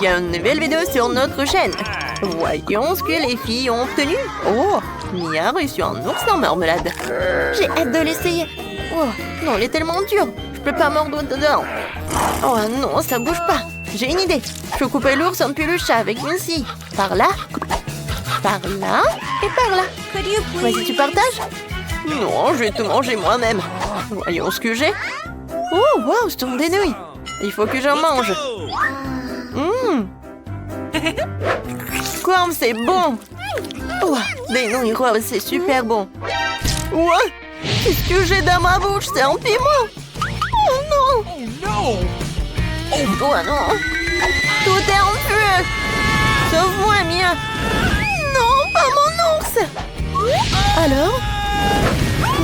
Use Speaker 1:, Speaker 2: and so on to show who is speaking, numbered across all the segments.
Speaker 1: Il y a une nouvelle vidéo sur notre chaîne. Voyons ce que les filles ont obtenu. Oh, Mia a reçu un ours en marmelade. J'ai hâte de l'essayer. Oh, non, il est tellement dur. Je peux pas mordre dedans. Oh non, ça bouge pas. J'ai une idée. Je peux couper l'ours en peluche avec une scie. Par là et par là. Vas-y, tu partages? Non, je vais tout manger moi-même. Voyons ce que j'ai. Oh, wow, ce sont des nouilles. Il faut que j'en mange. Comme c'est bon. Oh, des nouilles roses, c'est super bon. Ouais, qu'est-ce que j'ai dans ma bouche? C'est un piment. Oh non. Oh non. Tout est en feu. Sauve-moi, Mia. Non, pas mon ours. Alors?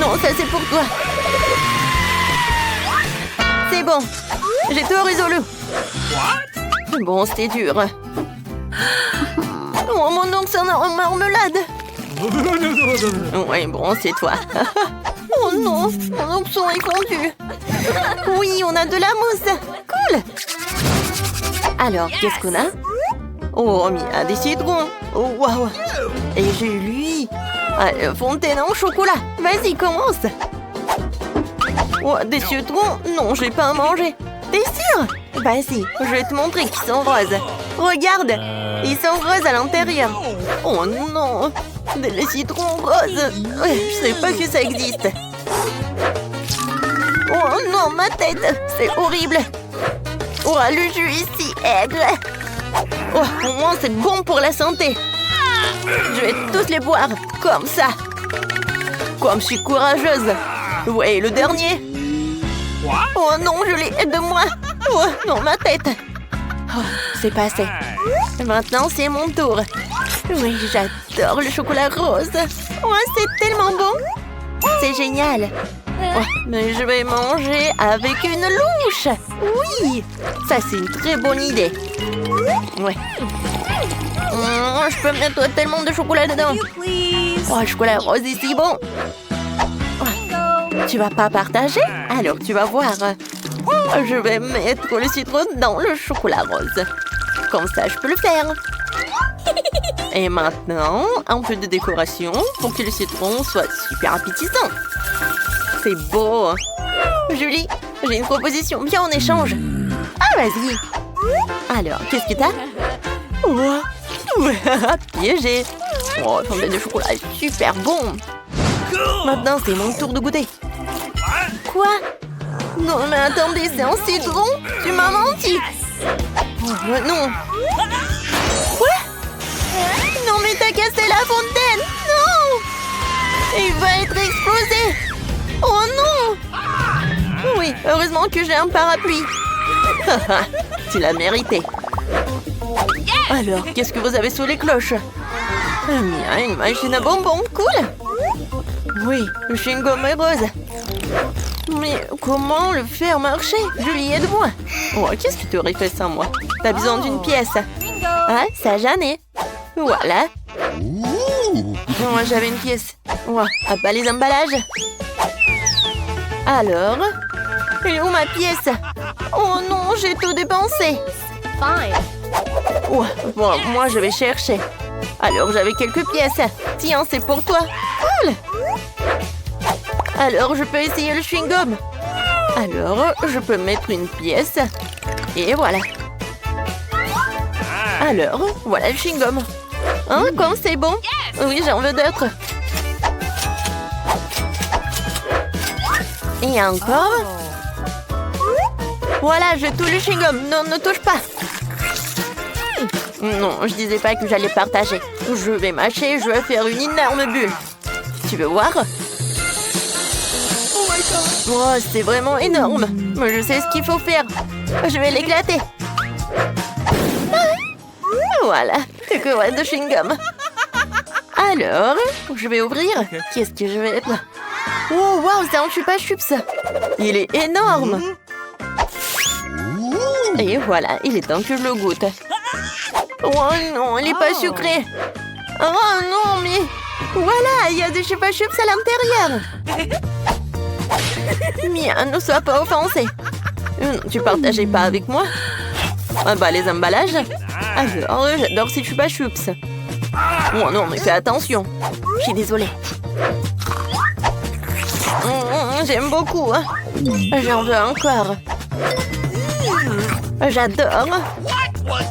Speaker 1: Non, ça c'est pour toi. C'est bon. J'ai tout résolu. Bon, c'était dur. Oh, mon ours en marmelade. Oui, bon, c'est toi. Oh non, mon ourson est fondu. Oui, on a de la mousse. Cool. Alors, qu'est-ce qu'on a? Oh, Mia, des citrons. Oh, waouh. Et j'ai lui. Fontaine en chocolat. Vas-y, commence. Oh, des citrons? Non, je vais pas en manger. T'es sûr? Vas-y, je vais te montrer qu'ils sont roses. Regarde, ils sont roses à l'intérieur. Oh non, des citrons roses. Je sais pas que ça existe. Oh non, ma tête, c'est horrible. Oh, le jus ici, aigre. Oh, au moins c'est bon pour la santé. Je vais tous les boire, comme ça. Comme je suis courageuse. Ouais, le dernier. Oh non, je l'ai, aide-moi. Oh non, ma tête. Oh, c'est passé. Maintenant, c'est mon tour. Oui, j'adore le chocolat rose. Oh, c'est tellement bon. C'est génial. Oh, mais je vais manger avec une louche. Oui, ça c'est une très bonne idée. Ouais. Je peux mettre tellement de chocolat dedans. Oh, le chocolat rose est si bon. Oh, tu vas pas partager? Alors tu vas voir. Je vais mettre le citron dans le chocolat rose. Comme ça, je peux le faire. Et maintenant, un peu de décoration pour que le citron soit super appétissant. C'est beau. Julie, j'ai une proposition bien en échange. Ah, vas-y. Alors, qu'est-ce que t'as? Oh, piégé. Oh, ton lait de chocolat est super bon. Maintenant, c'est mon tour de goûter. Quoi? Non, mais attendez, c'est un citron? Tu m'as menti. Oh, non. Quoi? Non, mais t'as cassé la fontaine. Non. Il va être explosé. Oh non. Oui, heureusement que j'ai un parapluie. Tu l'as mérité. Alors, qu'est-ce que vous avez sous les cloches? Mia, une machine à bonbons, cool. Oui, le chewing-gum est rose. Mais comment le faire marcher? Julie, aide-moi. Oh, qu'est-ce que tu aurais fait sans moi? T'as besoin d'une pièce. Ah, ça j'en ai. Voilà. Moi, j'avais une pièce. Oh, à pas les emballages. Alors, elle est où ma pièce? Oh non, j'ai tout dépensé. Oh, bon, moi, je vais chercher. Alors, j'avais quelques pièces. Tiens, c'est pour toi. Cool. Alors, je peux essayer le chewing-gum. Alors, je peux mettre une pièce. Et voilà. Alors, voilà le chewing-gum. Hein, comme c'est bon. Oui, j'en veux d'autres. Et encore. Voilà, je touche le chewing-gum. Non, ne touche pas. Non, je disais pas que j'allais partager. Je vais mâcher, je vais faire une énorme bulle. Tu veux voir? Oh, c'est vraiment énorme. Mais je sais ce qu'il faut faire. Je vais l'éclater. Voilà, tu couvres de chewing-gum. Alors, je vais ouvrir. Qu'est-ce que je vais mettre? Oh, waouh, c'est un chupa-chups. Il est énorme. Et voilà, il est temps que je le goûte. Oh non, il n'est pas sucré. Oh non, mais... Voilà, il y a des chupa-chups à l'intérieur. Mia, ne sois pas offensée. Tu partageais pas avec moi? Ah bah, les emballages. Alors, j'adore ces chupa chups. Oh non, mais fais attention. Je suis désolée. J'aime beaucoup. J'en veux encore. J'adore.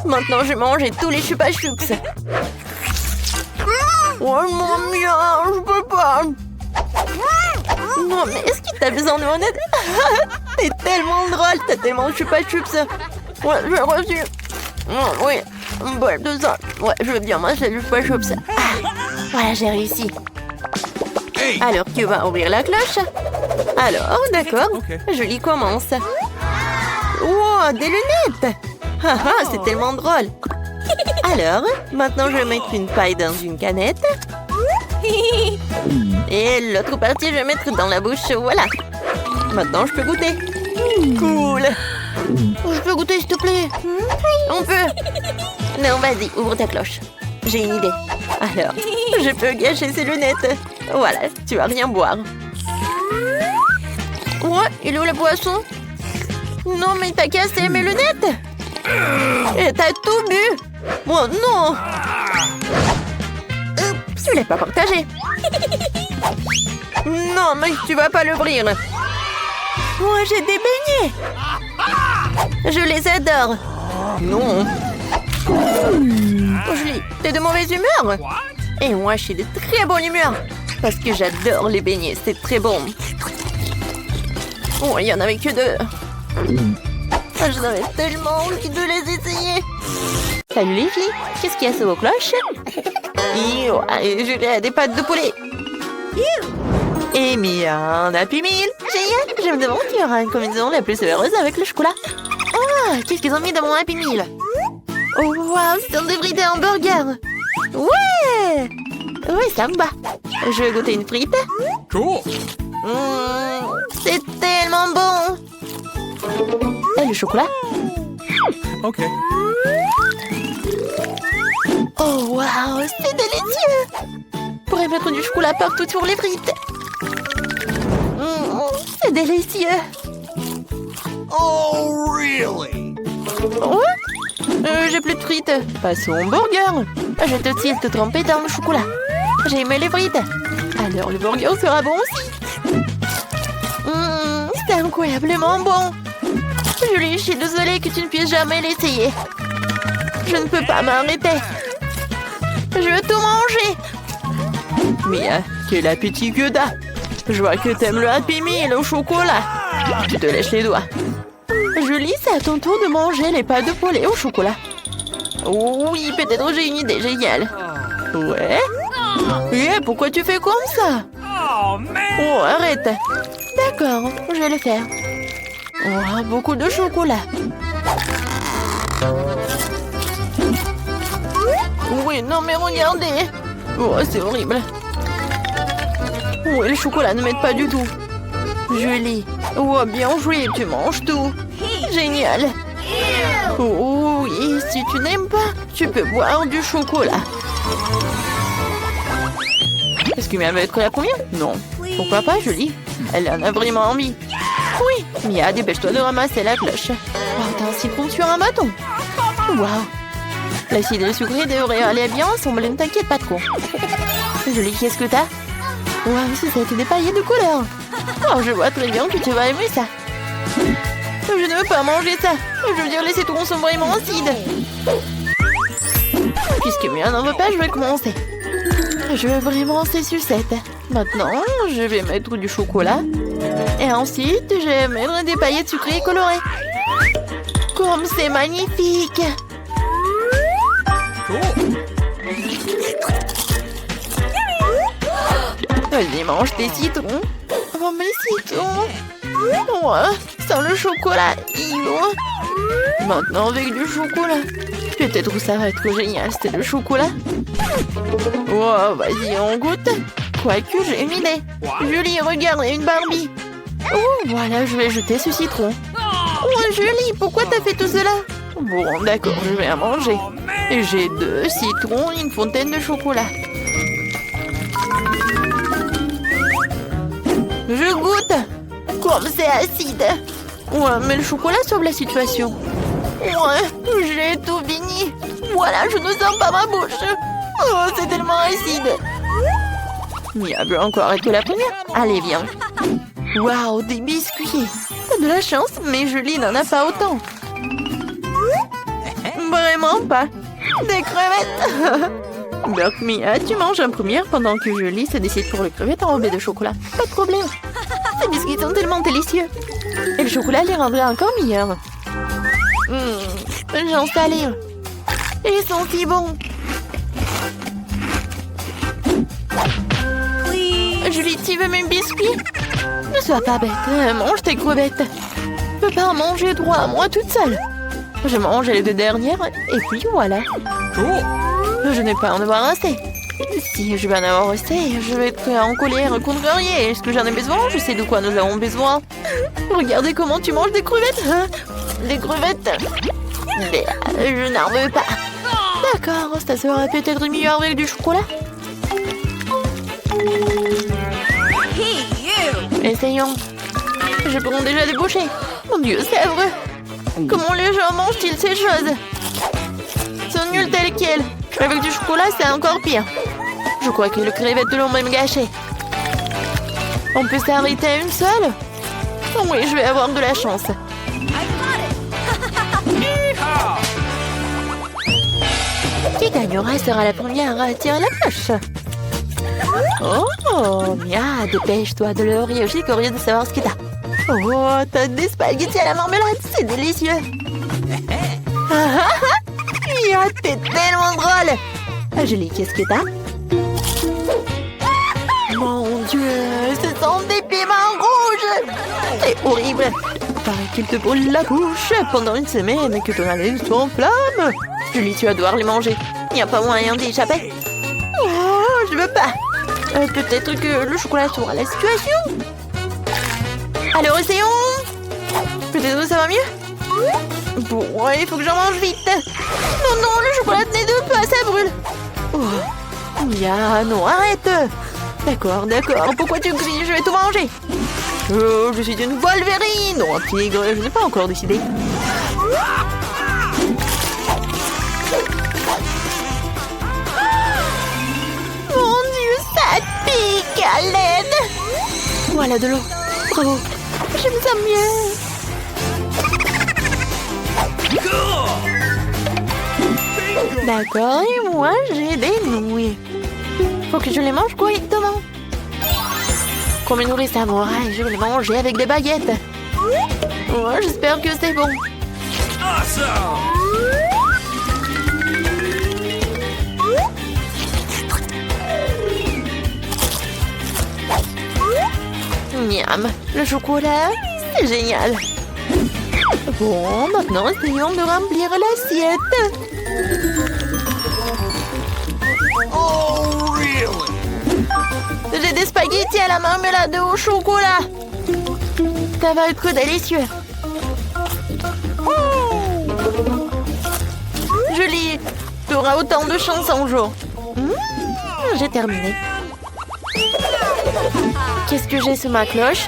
Speaker 1: Maintenant, je vais manger tous les chupa chups. Oh mon Dieu, je peux pas. Non, mais est-ce qu'il t'a besoin de mon aide? T'es tellement drôle, t'as tellement de chupa chups. Ouais, j'ai reçu. Oui, une boîte de ça. Ouais, je veux bien manger du chupa chups. Voilà, j'ai réussi. Alors, tu vas ouvrir la cloche. Alors, d'accord. Julie commence. Wow, des lunettes. C'est tellement drôle. Alors, maintenant je vais mettre une paille dans une canette. Et l'autre partie, je vais mettre dans la bouche. Voilà. Maintenant, je peux goûter. Cool. Je peux goûter, s'il te plaît? On peut? Non, vas-y, ouvre ta cloche. J'ai une idée. Alors, je peux gâcher ces lunettes. Voilà, tu vas rien boire. Ouais, il est où le poisson? Non, mais t'as cassé mes lunettes. Et t'as tout bu. Oh non. Oups, je l'ai pas partagé. Non, mais tu vas pas l'ouvrir. Moi, j'ai des beignets. Je les adore. Non. Julie, t'es de mauvaise humeur? Et moi, je suis de très bonne humeur. Parce que j'adore les beignets, c'est très bon. Oh, il y en avait que 2. J'en avais tellement envie de les essayer. Salut les filles, qu'est-ce qu'il y a sous vos cloches? Julie a des pâtes de poulet. Et Mia, un Happy Meal. Génial, je me demande qui aura une combinaison la plus heureuse avec le chocolat. Ah, qu'est-ce qu'ils ont mis dans mon Happy Meal? Oh waouh, c'est un débris hamburger. Ouais. Oui, ça me va. Je vais goûter une frite.
Speaker 2: Cool.
Speaker 1: C'est tellement bon. Et le chocolat?
Speaker 2: Ok.
Speaker 1: Oh waouh, c'est délicieux. Je pourrais mettre du chocolat partout sur les frites. C'est délicieux.
Speaker 2: Oh, really?
Speaker 1: Ouais? J'ai plus de frites. Passons au burger. Je te tilte trempé dans le chocolat. J'ai aimé les frites. Alors le burger sera bon aussi. C'est incroyablement bon. Julie, je suis désolée que tu ne puisses jamais l'essayer. Je ne peux pas m'arrêter. Je veux tout manger. Mia, quel appétit que t'as. Je vois que t'aimes le Happy Meal au chocolat. Tu te lèches les doigts. Julie, c'est à ton tour de manger les pâtes de poulet au chocolat. Oui, peut-être j'ai une idée géniale. Ouais? Et pourquoi tu fais comme ça? Oh, arrête. D'accord, je vais le faire. Oh, beaucoup de chocolat. Oui, non mais regardez. Oh, c'est horrible. Oui, le chocolat ne m'aide pas du tout. Julie. Oh, bien joué, tu manges tout. Génial. Oh oui, si tu n'aimes pas, tu peux boire du chocolat. Est-ce que Mia veut être la première? Non. Pourquoi pas, Julie? Elle en a vraiment envie. Oui, Mia, dépêche-toi de ramasser la cloche. Oh, t'as un citron sur un bâton. Waouh. L'acide et le sucré devraient aller bien ensemble, ne t'inquiète pas trop. Julie, qu'est-ce que t'as? Waouh, c'est des paillettes de couleur. Oh, je vois très bien que tu vas aimer ça. Je ne veux pas manger ça. Je veux dire, les citrons sont vraiment acides. Puisque Mia n'en veut pas, je vais commencer. Je veux vraiment ces sucettes. Maintenant, je vais mettre du chocolat. Et ensuite, je vais mettre des paillettes sucrées et colorées. Comme c'est magnifique! Vas-y, mange tes citrons. Oh, mes citrons! Ouais, sans le chocolat. Maintenant, avec du chocolat. Peut-être que ça va être génial, c'est le chocolat. Oh, vas-y, on goûte. Quoique, j'ai une idée. Julie, regarde, il y a une Barbie. Oh, voilà, je vais jeter ce citron. Oh, Julie, pourquoi t'as fait tout cela? Bon, d'accord, je vais en manger. J'ai 2 citrons et une fontaine de chocolat. Je goûte. Comme c'est acide. Ouais, mais le chocolat sauve la situation. Ouais, j'ai tout fini. voilà, je ne sens pas ma bouche. Oh, c'est tellement acide. Mia veut encore être la première. Allez, viens. Waouh, des biscuits. T'as de la chance, mais Julie n'en a pas autant. Vraiment pas. Des crevettes. Donc, Mia, tu manges en première pendant que Julie se décide pour les crevettes enrobées de chocolat. Pas de problème. Ces biscuits sont tellement délicieux. Et le chocolat les rendrait encore meilleurs. J'en salé. Ils sont si bons. Julie, tu veux mes biscuits? Ne sois pas bête. Mange tes crevettes. Je peux pas en manger droit à moi toute seule. Je mange les 2 dernières et puis voilà.
Speaker 2: Cool.
Speaker 1: Je n'ai pas à en avoir assez. Si je vais en avoir assez, je vais être en colère contre rien. Est-ce que j'en ai besoin? Je sais de quoi nous avons besoin. Regardez comment tu manges des crevettes. Hein? Des crevettes. Mais, je n'en veux pas. D'accord, ça sera peut-être mieux avec du chocolat. Essayons. Je prends déjà des bouchées. Mon Dieu, c'est vrai. Comment les gens mangent-ils ces choses? Sont nuls tels quels. Avec du chocolat, c'est encore pire. Je crois que les crevettes l'ont même gâché. On peut s'arrêter à une seule? Oh oui, je vais avoir de la chance. Qui gagnera sera la première à tirer la cloche. Oh, Mia, dépêche-toi de le rire. Je suis curieuse de savoir ce que t'as. Oh, t'as des spaghettis à la marmelade, c'est délicieux. Mia, t'es tellement drôle. Julie, qu'est-ce que t'as? Mon Dieu, ce sont des piments rouges. C'est horrible. Paraît qu'il te brûle la bouche pendant une semaine et que ton haleine soit en flamme. Julie, tu vas devoir les manger. Il n'y a pas moyen d'y échapper. Oh, je veux pas. Peut-être que le chocolat sauvera la situation. Alors, essayons. Peut-être que ça va mieux. Bon, il faut que j'en mange vite. Non, non, le chocolat tenait de peu, ça brûle. Oh, Mia, non, arrête. D'accord, d'accord. Pourquoi tu cries? Je vais tout manger. Oh, je suis une Wolverine. Non, un tigre, je n'ai pas encore décidé. Mon Dieu, ça pique à l'aide. Voilà de l'eau. Bravo. Je me sens mieux. D'accord, et moi, j'ai des nouilles. Faut que je les mange correctement. Comme une nourrice samouraï, je vais les manger avec des baguettes. Oh, j'espère que c'est bon. Miam, le chocolat, c'est génial. Bon, maintenant essayons de remplir l'assiette.
Speaker 2: Oh, really?
Speaker 1: J'ai des spaghettis à la marmelade au chocolat. Ça va être délicieux. Julie, tu auras autant de chance un jour. J'ai terminé. Qu'est-ce que j'ai sous ma cloche?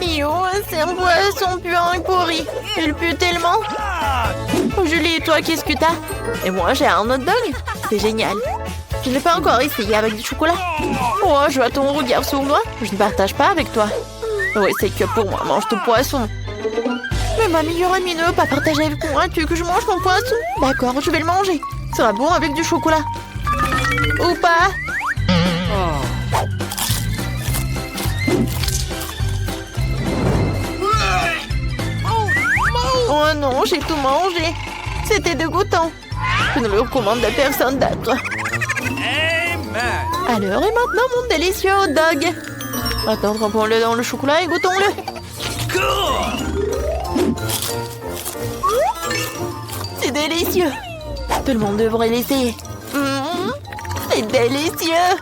Speaker 1: Yo, c'est un poisson puant et pourri. Il pue tellement. Julie, toi, qu'est-ce que t'as? Et moi, j'ai un hot dog. C'est génial. Je n'ai pas encore essayé avec du chocolat. Oh, je vois ton regard sournois. Je ne partage pas avec toi. Oui, c'est que pour moi, mange ton poisson. Mais ma meilleure amie ne veut pas partager avec moi. Tu veux que je mange mon poisson? D'accord, je vais le manger. Ça sera bon avec du chocolat. Ou pas? Oh non, j'ai tout mangé. C'était dégoûtant. Je ne le recommande à personne d'autre. Alors, et maintenant mon délicieux hot dog. Attends, trempons-le dans le chocolat et goûtons-le. C'est délicieux. Tout le monde devrait l'essayer. C'est délicieux.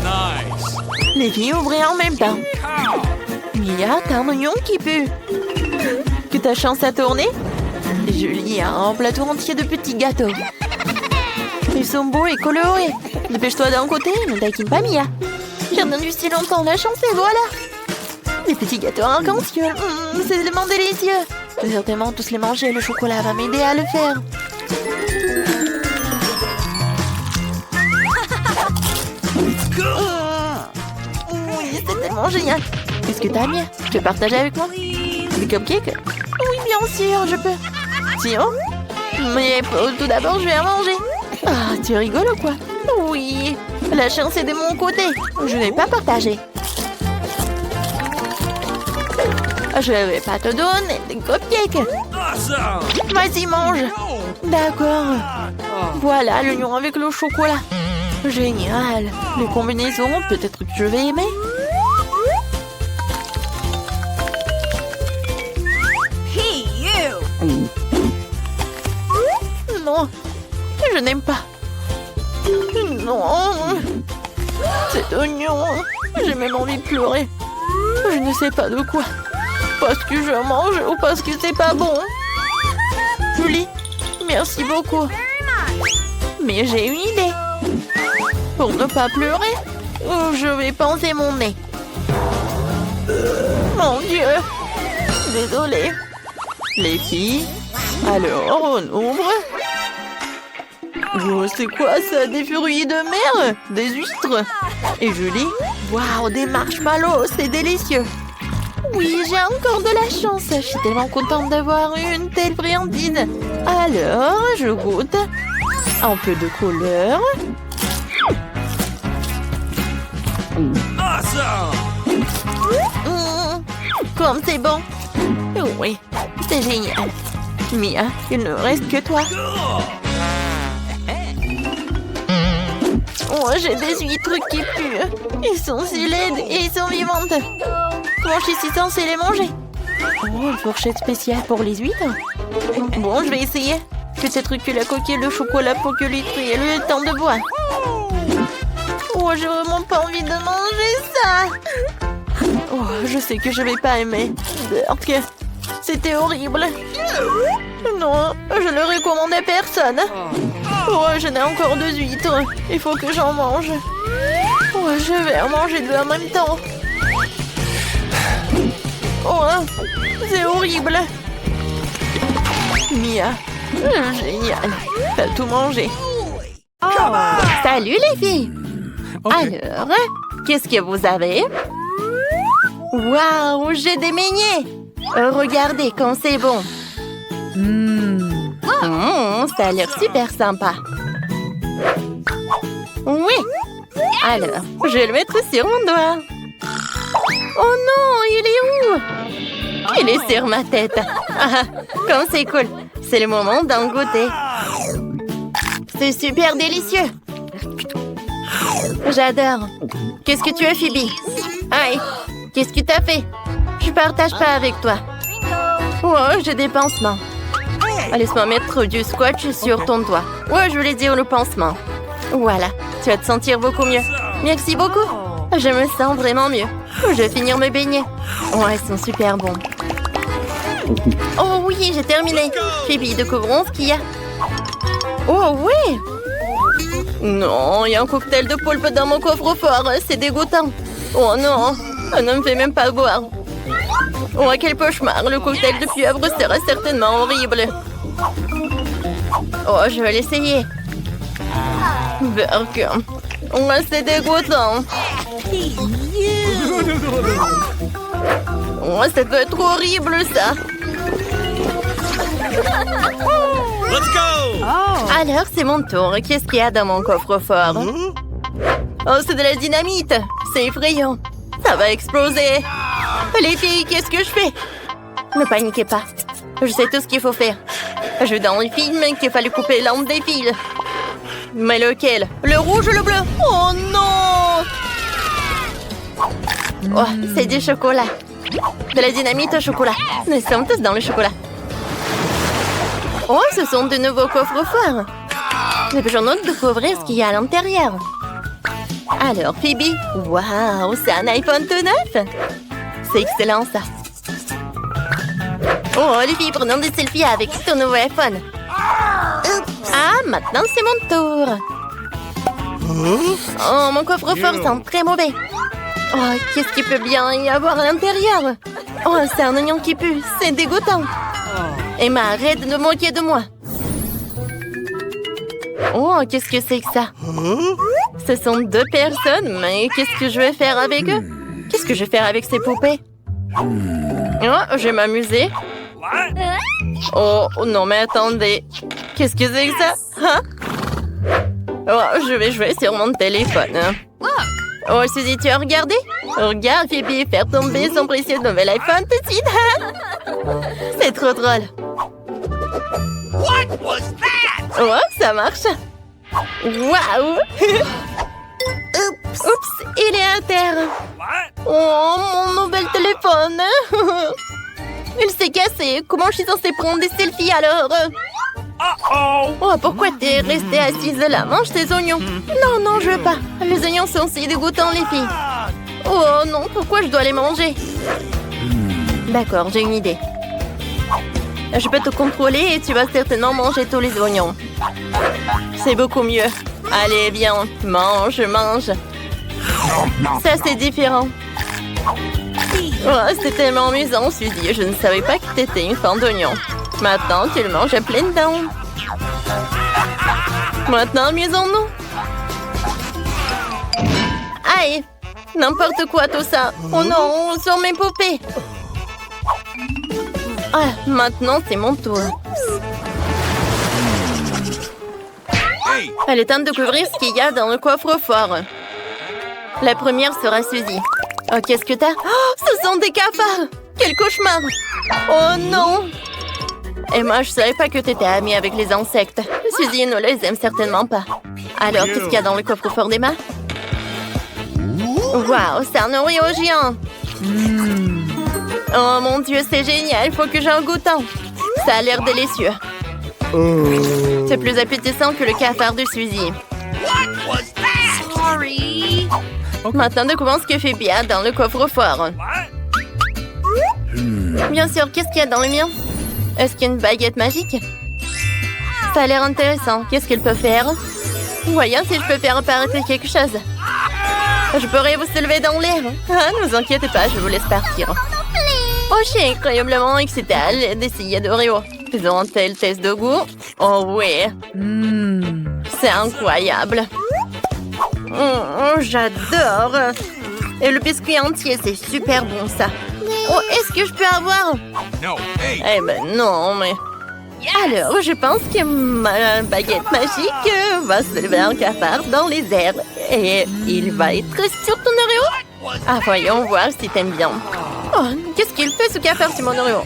Speaker 2: Nice.
Speaker 1: Les filles ouvraient en même temps. Mia, t'as un oignon qui pue. Que ta chance à tourner. Julie a un plateau entier de petits gâteaux. Ils sont beaux et colorés. Dépêche-toi d'un côté, ne taquine pas Mia. J'ai attendu si longtemps, la chance et voilà. Des petits gâteaux arc-en-ciel. C'est tellement délicieux. Je vais certainement tous les manger, le chocolat va m'aider à le faire. vraiment génial. Qu'est-ce que t'as mis? Tu veux partager avec moi? Des cupcakes? Oui, bien sûr, je peux. Tiens. Mais tout d'abord, je vais en manger. Ah, tu rigoles ou quoi? Oui, la chance est de mon côté. Je n'ai pas partagé. Je vais pas te donner des cupcakes.
Speaker 2: Awesome.
Speaker 1: Vas-y, mange. D'accord. Voilà l'oignon avec le chocolat. Génial. Les combinaisons, peut-être que je vais aimer.
Speaker 3: Hey, you!
Speaker 1: Non, je n'aime pas. Non. Cet oignon, j'ai même envie de pleurer. Je ne sais pas de quoi. Parce que je mange ou parce que c'est pas bon. Julie, merci beaucoup. Mais j'ai une idée. Pour ne pas pleurer, je vais pincer mon nez. Mon Dieu. Désolée. Les filles, alors on ouvre. Oh, c'est quoi ça? Des fruits de mer? Des huîtres? Et Julie? Waouh, des marshmallows, c'est délicieux. Oui, j'ai encore de la chance. Je suis tellement contente d'avoir une telle friandise. Alors, je goûte. Un peu de couleur.
Speaker 2: Awesome.
Speaker 1: Comme c'est bon. Oui, c'est génial. Mia, il ne reste que toi. Oh, j'ai des huîtres qui puent. Ils sont si laides et ils sont vivantes. Comment je suis censée les manger? Oh, une fourchette spéciale pour les huîtres. Bon, je vais essayer. Peut-être que la coquille de chocolat pour que l'huître ait le temps de boire. Oh, j'ai vraiment pas envie de manger ça. Oh, je sais que je vais pas aimer. Berk, c'était horrible. Non, je le recommande à personne. Oh, je n'ai encore 2 huîtres. Il faut que j'en mange. Oh, je vais en manger 2 en même temps. Oh, c'est horrible. Mia, génial. T'as tout mangé. Oh, salut les filles.
Speaker 2: Okay.
Speaker 1: Alors, qu'est-ce que vous avez? Waouh, j'ai des beignets. Regardez comme c'est bon. Ça a l'air super sympa. Oui. Alors, je vais le mettre sur mon doigt. Oh non, il est où? Il est sur ma tête. Ah, comme c'est cool. C'est le moment d'en goûter. C'est super délicieux. J'adore. Qu'est-ce que tu as, Phoebe? Aïe, qu'est-ce que tu as fait? Je partage pas avec toi. Oh, j'ai des pansements. Laisse-moi mettre du scotch sur ton doigt. Ouais, je voulais dire le pansement. Voilà, tu vas te sentir beaucoup mieux. Merci beaucoup. Je me sens vraiment mieux. Je vais finir mes beignets. Oh, ils sont super bons. Oh oui, j'ai terminé. Phoebe, découvrons ce qu'il y a. Oh oui! Non, il y a un cocktail de poulpe dans mon coffre-fort. C'est dégoûtant. Oh non, ne me fais même pas boire. Oh, quel cauchemar. Le cocktail de pieuvre sera certainement horrible. Oh, je vais l'essayer. Berk. Oh, c'est dégoûtant. Oh, ça doit être horrible, ça.
Speaker 2: Let's go.
Speaker 1: Alors, c'est mon tour. Qu'est-ce qu'il y a dans mon coffre-fort? Oh, c'est de la dynamite. C'est effrayant. Ça va exploser. Les filles, qu'est-ce que je fais? Ne paniquez pas. Je sais tout ce qu'il faut faire. Je dans le film qu'il fallait couper l'âme des fils. Mais lequel? Le rouge ou le bleu? Oh non! Oh, c'est du chocolat. De la dynamite au chocolat. Nous sommes tous dans le chocolat. Oh, ce sont de nouveaux coffres-forts. J'ai besoin de découvrir ce qu'il y a à l'intérieur. Alors, Phoebe, waouh, c'est un iPhone tout neuf. C'est excellent, ça. Oh, les filles, prenons des selfies avec ton nouveau iPhone. Ah, maintenant, c'est mon tour. Oh, mon coffre-fort sent très mauvais. Oh, qu'est-ce qu'il peut bien y avoir à l'intérieur? Oh, c'est un oignon qui pue. C'est dégoûtant. Emma, arrête de me moquer de moi. Oh, qu'est-ce que c'est que ça? Ce sont 2 personnes, mais qu'est-ce que je vais faire avec eux? Qu'est-ce que je vais faire avec ces poupées? Oh, je vais m'amuser. Oh, non, mais attendez. Qu'est-ce que c'est que ça? Hein? Oh, je vais jouer sur mon téléphone. Oh, Suzy, tu as regardé? Regarde, Phoebe, faire tomber son précieux nouvel iPhone tout de suite. C'est trop drôle. Oh, ça marche. Waouh! Oups, il est à terre. Oh, mon nouvel téléphone. Il s'est cassé. Comment je suis censée prendre des selfies alors? Oh, pourquoi t'es restée assise là? Mange tes oignons. Non, non, je veux pas. Les oignons sont si dégoûtants, les filles. Oh non, pourquoi je dois les manger? D'accord, j'ai une idée. Je peux te contrôler et tu vas certainement manger tous les oignons. C'est beaucoup mieux. Allez, viens, mange, mange. Ça, c'est différent. Oh, c'est tellement amusant, Suzy. Je ne savais pas que t'étais une fan d'oignons. Maintenant, tu le manges à pleines dents. Maintenant, amusons-nous. Aïe! N'importe quoi, tout ça. Oh non, sur mes poupées. Ah, maintenant, c'est mon tour. Elle est temps de découvrir ce qu'il y a dans le coffre-fort. La première sera Suzy. Oh, qu'est-ce que t'as? Oh, ce sont des cafards! Quel cauchemar! Oh non! Et moi, je savais pas que t'étais amie avec les insectes. Suzy ne les aime certainement pas. Alors, qu'est-ce qu'il y a dans le coffre-fort d'Emma? Waouh, c'est un Oreo géant! Oh mon Dieu, c'est génial! Il faut que j'en goûte un. Ça a l'air délicieux. C'est plus appétissant que le cafard de Suzy.
Speaker 3: Sorry.
Speaker 1: Maintenant, découvrons ce que Phoebe a dans le coffre-fort. Bien sûr, qu'est-ce qu'il y a dans le mien? Est-ce qu'il y a une baguette magique? Ça a l'air intéressant. Qu'est-ce qu'elle peut faire? Voyons si je peux faire apparaître quelque chose. Je pourrais vous soulever dans l'air. Ah, ne vous inquiétez pas, je vous laisse partir. Oh, je suis incroyablement excitée à l'idée d'essayer d'Oreo. Faisons un tel test de goût. Oh oui. C'est incroyable. J'adore. Et le biscuit entier, c'est super bon ça. Oh, est-ce que je peux avoir? Eh ben non, mais... Alors, je pense que ma baguette magique va soulever un cafard dans les airs. Et il va être sur ton Oreo? Ah, voyons voir si t'aimes bien. Oh, qu'est-ce qu'il fait ce cafard sur mon Oreo?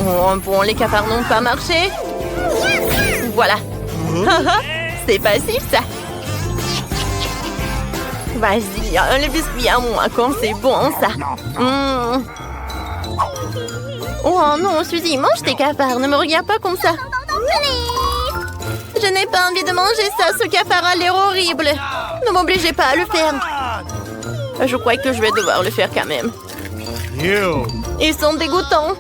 Speaker 1: Oh, bon, les cafards n'ont pas marché. Voilà. C'est facile, ça. Vas-y, le biscuit à moi, comme c'est bon, ça. Oh non, Suzy, mange tes cafards. Ne me regarde pas comme ça. Je n'ai pas envie de manger ça. Ce cafard a l'air horrible. Ne m'obligez pas à le faire. Je crois que je vais devoir le faire quand même. Ils sont dégoûtants.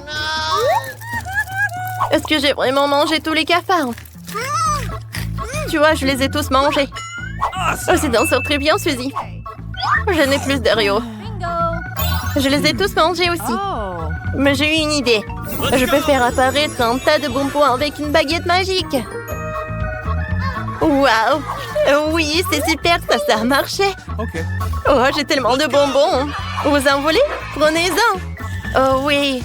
Speaker 1: Est-ce que j'ai vraiment mangé tous les cafards? Tu vois, je les ai tous mangés. Oh, c'est d'en sortir bien, Suzy. Je n'ai plus d'Oreo. Je les ai tous mangés aussi. Mais j'ai eu une idée. Je peux faire apparaître un tas de bonbons avec une baguette magique. Waouh! Oui, c'est super, ça a marché. Oh, j'ai tellement de bonbons. Vous en voulez? Prenez-en. Oh oui.